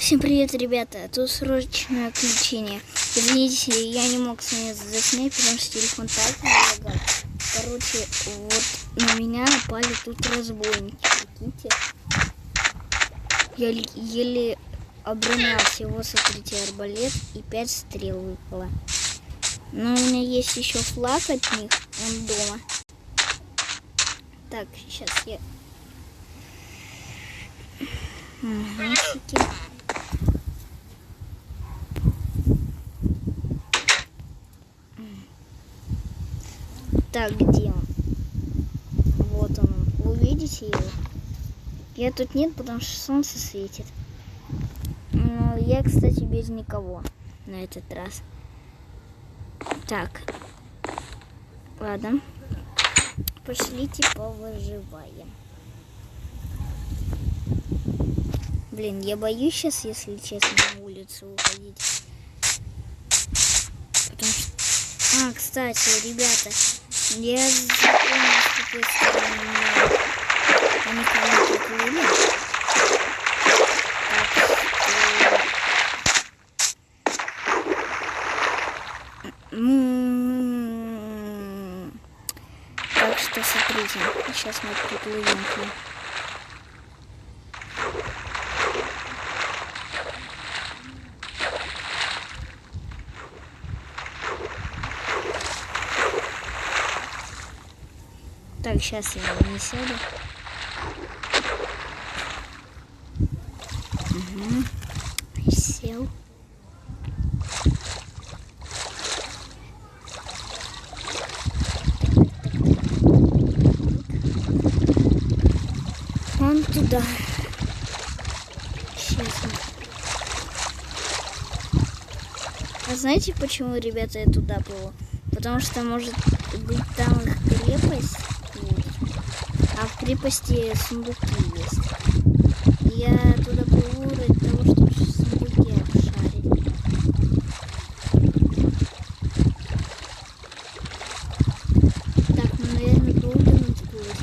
Всем привет, ребята! Тут срочное отключение. Извините, я не мог с вами заснять, потому что телефон так залагал. Короче, вот на меня напали тут разбойники. Видите? Я еле оборонялся. Его, смотрите, арбалет и 5 стрел выпало. Но у меня есть еще флаг от них. Он дома. Так, сейчас я... Так, где он? Вот он. Вы видите его? Я тут нет, потому что солнце светит. Но я, кстати, без никого на этот раз. Так. Ладно. Пошлите повыживаем. Блин, я боюсь сейчас, если честно, на улицу уходить. Потому что... А, кстати, ребята, я запомнил, с какой стороны они кого-то приплыли. Так что смотрите, сейчас мы приплывем к ним. Так, сейчас я не сяду. Угу. Сел. Он туда. Сейчас. А знаете, почему, ребята, я туда плыву? Потому что, может быть, там их крепость. А в крепости сундуки есть. Я туда плыву ради того, чтобы сундуки обшарить. Так, ну, наверное, долго надо плыть.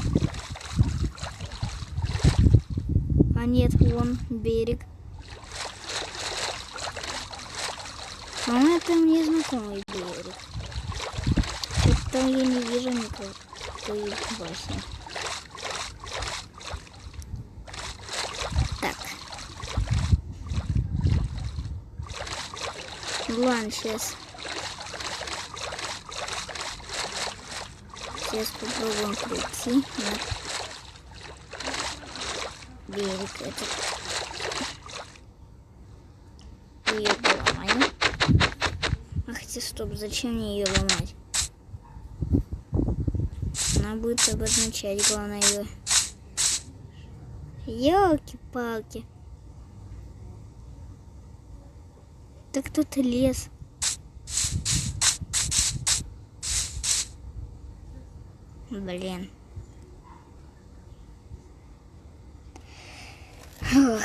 А нет, вон берег. Но это мне знакомый берег. Там я не вижу никакой башни. Ладно, сейчас попробуем прийти на берег этот. Ее поломаем. А хотя стоп, зачем мне ее ломать? Она будет обозначать, главное, ее. Ёлки-палки. Так тут лес. Блин. Ох.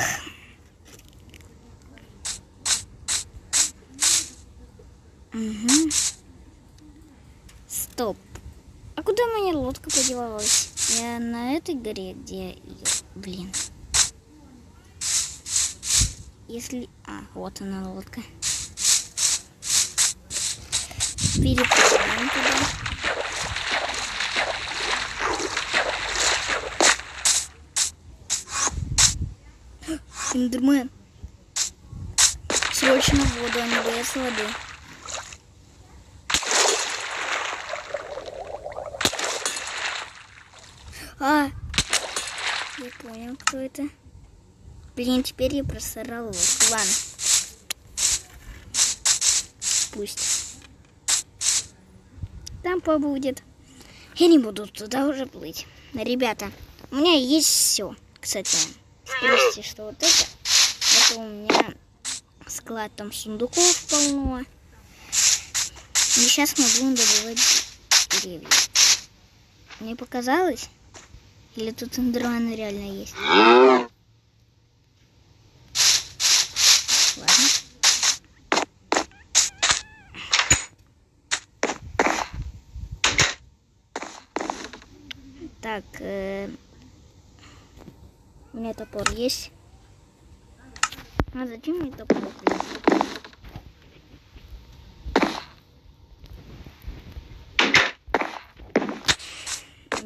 Угу. Стоп. А куда моя лодка подевалась? Я на этой горе, где ее... Блин. Если... А, вот она, лодка. Переплываем туда. Эндермен. Срочно в воду, они боятся воды. А! Я понял, кто это. Блин, теперь я просрал лодку. Ладно. Пусть. Там побудет. Я не буду туда уже плыть. Ребята, у меня есть все. Кстати, спросите, что вот это у меня склад там сундуков полно. И сейчас мы будем добывать деревья. Мне показалось? Или тут эндермен реально есть? Ладно. Так, у меня топор есть. А зачем мне это плохо?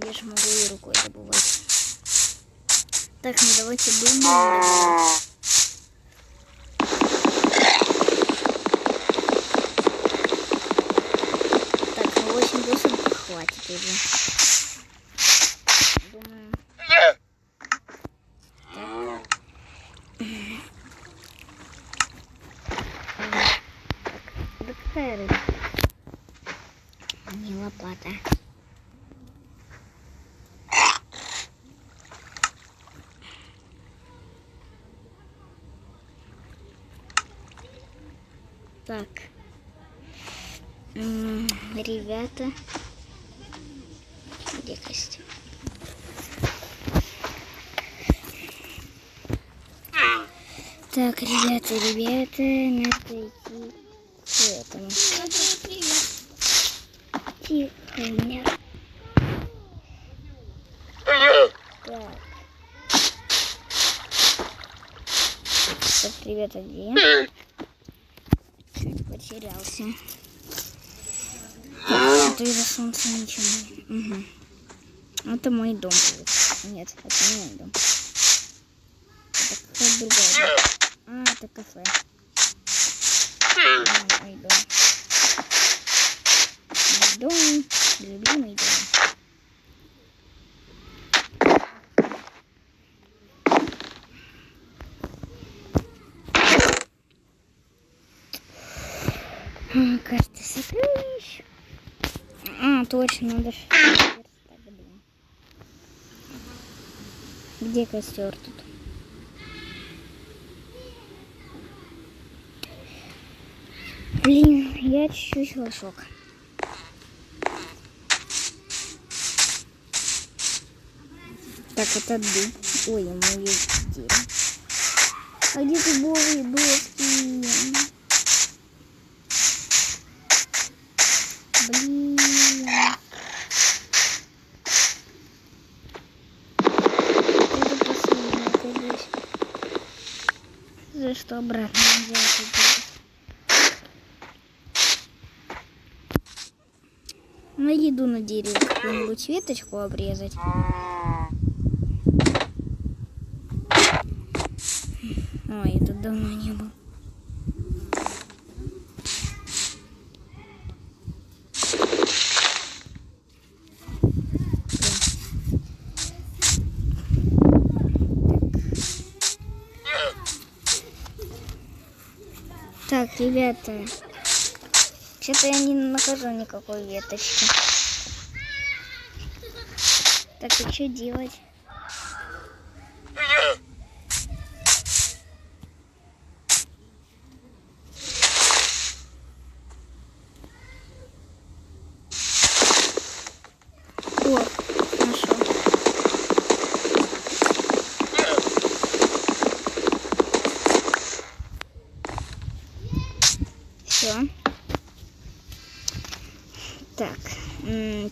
Я же могу и рукой добывать. Так, ну давайте думаем. Так, ну 8 досок хватит уже. Думаю. Да какая рыба? Не лопата. Так, ребята, где костюм? Так, ребята, надо идти к этому. Тихо, меня. Так. Так, ребята, где? Потерялся. Это из-за солнца ничего не... Угу. Это мой дом. Нет, это не мой дом. Это какая-то другая. А, это кафе. Мой дом. Мой дом. Любимый дом. Карта сокровищ. А, точно, надо верстать, блин. Где костер тут? Блин, я чуть-чуть лошок. Так, это дуб. Ой, мои дерево. А где дубовые доски? Блин. Это последнее, конечно. За что обратно нельзя это делать? Найду на дереве какую-нибудь веточку обрезать. Ой, это давно не было. Так, ребята, что-то я не нахожу никакой веточки. Так, и что делать? О, нашел. Все. Так,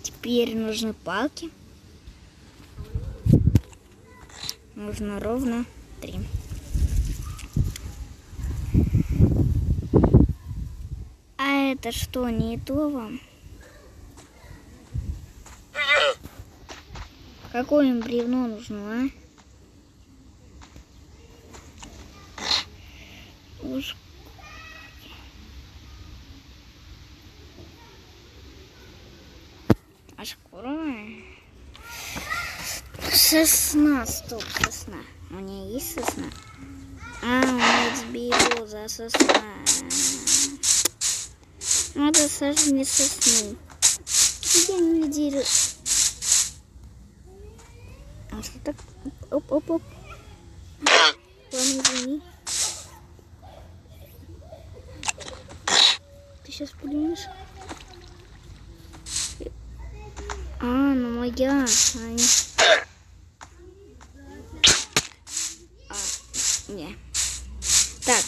теперь нужны палки. Нужно ровно 3. А это что, не то вам? Какое им бревно нужно, а? Уж... А шкура? Сосна, стоп, сосна. У меня есть сосна? А, у меня есть береза, сосна. Надо сажать мне сосну. Я не дерево. А что так? Оп-оп-оп. Ладно, извини. Ты сейчас пулемешь? А, ну моя. Не. Так,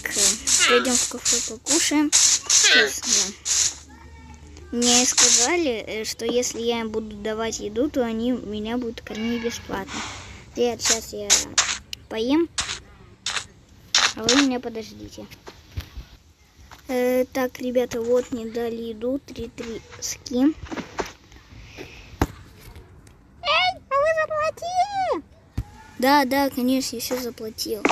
пойдем в кафе покушаем. Сейчас, да. Мне сказали, что если я им буду давать еду, то они меня будут кормить бесплатно. Сейчас я поем. А вы меня подождите. Так, ребята, вот мне дали еду, 3 трески. Эй, а вы заплатили? Да, конечно, я все заплатил.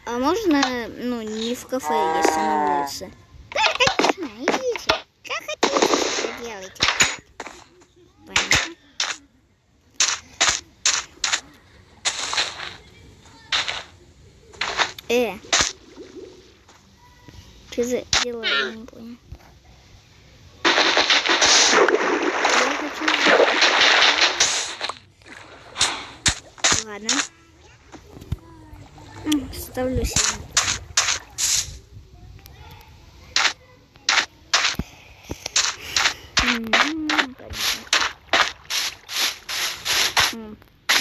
А можно, ну, не в кафе, если на улице? Да, конечно, идите. Как хотите, делайте. Понятно. Что за дела, я не понял. Я хочу... Ладно. Ставлю себе.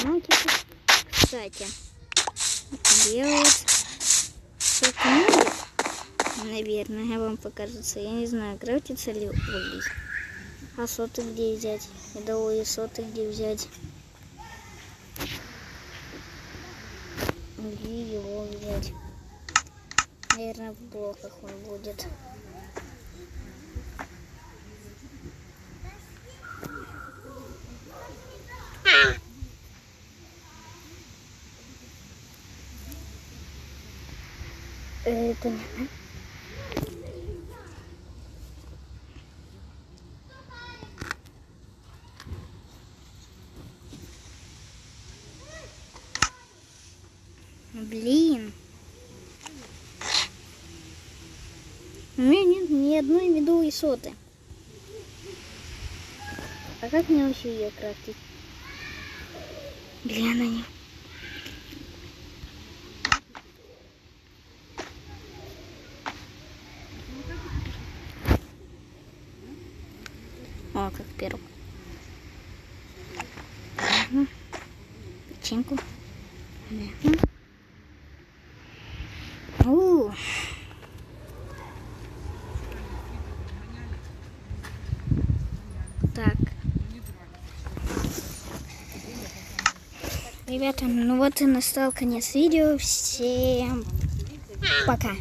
Ну, типа, кстати, делать сколько будет, наверное, вам покажется. Я не знаю, крафтится ли улей. А соты где взять? Медовые соты где взять? Где его взять? Наверное, в блоках он будет. Понятно. Блин. У меня нет ни одной медовой соты. А как мне вообще ее крафтить? Блин, они. О, как пирог. Печеньку. Так. Ребята, ну вот и настал конец видео. Всем пока.